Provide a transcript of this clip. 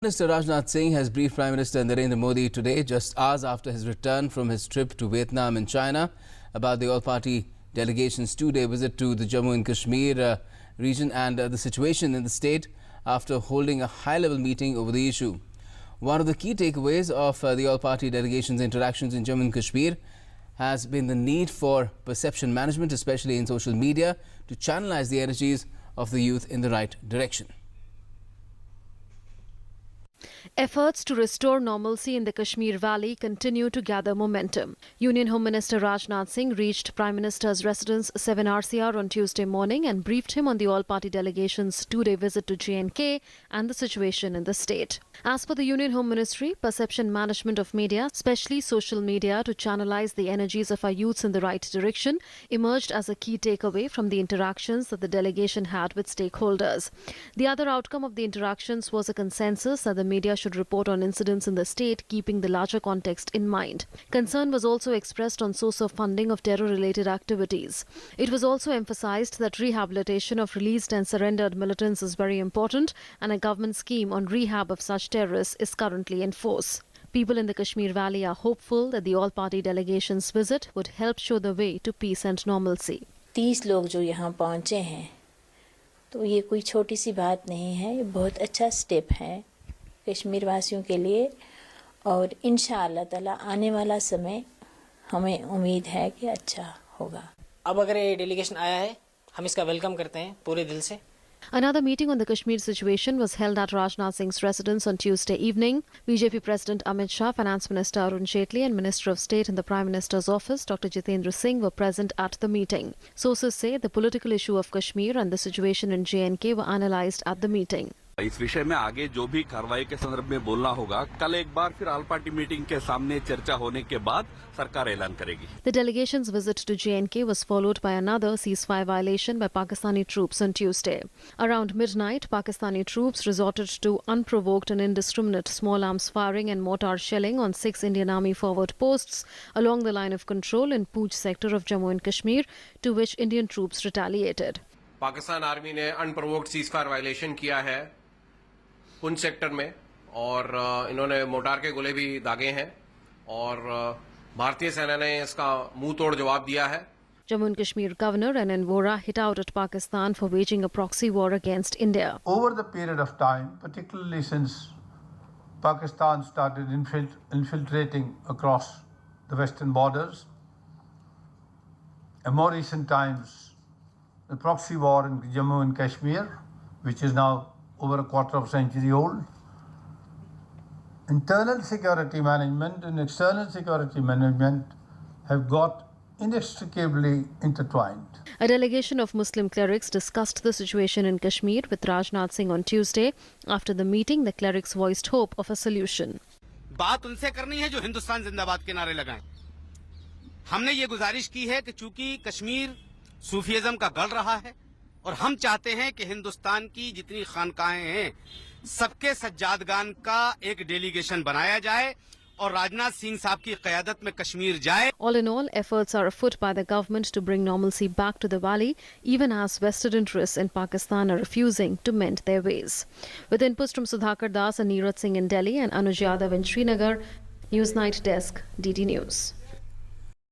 Minister Rajnath Singh has briefed Prime Minister Narendra Modi today, just hours after his return from his trip to Vietnam and China, about the all-party delegation's two-day visit to the Jammu and Kashmir region and the situation in the state after holding a high-level meeting over the issue. One of the key takeaways of the all-party delegation's interactions in Jammu and Kashmir has been the need for perception management, especially in social media, to channelize the energies of the youth in the right direction. Efforts to restore normalcy in the Kashmir Valley continue to gather momentum. Union Home Minister Rajnath Singh reached Prime Minister's residence 7 RCR on Tuesday morning and briefed him on the all-party delegation's two-day visit to J&K and the situation in the state. As per the Union Home Ministry, perception management of media, especially social media, to channelize the energies of our youths in the right direction, emerged as a key takeaway from the interactions that the delegation had with stakeholders. The other outcome of the interactions was a consensus that the media should report on incidents in the state, keeping the larger context in mind. Concern was also expressed on source of funding of terror-related activities. It was also emphasized that rehabilitation of released and surrendered militants is very important, and a government scheme on rehab of such terrorists is currently in force. People in the Kashmir Valley are hopeful that the all-party delegation's visit would help show the way to peace and normalcy. 30 लोग जो यहाँ पहुँचे हैं, तो ये कोई छोटी सी बात नहीं है, ये बहुत अच्छा स्टेप है कश्मीर वासियों के लिए और इंशाअल्लाह ताला आने वाला समय हमें उम्मीद है कि अच्छा होगा। अब अगर ये डेलीगेशन आया है, हम इसका वेलकम करते हैं पूरे दिल से। Another meeting on the Kashmir situation was held at Rajnath Singh's residence on Tuesday evening. BJP President Amit Shah, Finance Minister Arun Jaitley and Minister of State in the Prime Minister's office, Dr. Jitendra Singh, were present at the meeting. Sources say the political issue of Kashmir and the situation in J&K were analysed at the meeting. इस विषय में आगे जो भी कार्रवाई के संदर्भ में बोलना होगा, कल एक बार फिर ऑल पार्टी मीटिंग के सामने चर्चा होने के बाद सरकार ऐलान करेगी. The delegation's visit to J&K was followed by another ceasefire violation by Pakistani troops on Tuesday. Around midnight, Pakistani troops resorted to unprovoked and indiscriminate small arms firing and mortar shelling on 6 Indian Army forward posts along the line of control in Poonch sector of Jammu and Kashmir, to which Indian troops retaliated. Pakistan army ने unprovoked ceasefire violation किया है Poonch sector में और इन्होंने motor के गोले भी दागे हैं और भारतीय सेना ने इसका मुंह तोड़ जवाब दिया है. Jammu and Kashmir Governor N.N. Vora hit out at Pakistan for waging a proxy war against India. Over the period of time, particularly since Pakistan started infiltrating across the western borders, in more recent times, the proxy war in Jammu and Kashmir, which is now over a quarter of a century old, internal security management and external security management have got inextricably intertwined. A delegation of Muslim clerics discussed the situation in Kashmir with Rajnath Singh on Tuesday. After the meeting, the clerics voiced hope of a solution. बात उनसे करनी है जो हिंदुस्तान जिंदाबाद के नारे लगाएं. हमने ये गुजारिश की है कि चूंकि कश्मीर सूफीइज्म का गढ़ रहा है और हम चाहते हैं कि हिंदुस्तान की जितनी खानकाहें हैं सबके सज्जादगान का एक डेलीगेशन बनाया जाए और राजनाथ सिंह साहब की क़यादत में कश्मीर जाए. All in all, efforts are afoot by the government to bring normalcy back to the valley, even as vested interests in Pakistan are refusing to mend their ways. With inputs from Sudhakar Das and Neeraj Singh in Delhi and Anuj Yadav in Srinagar, Newsnight Desk, DD News.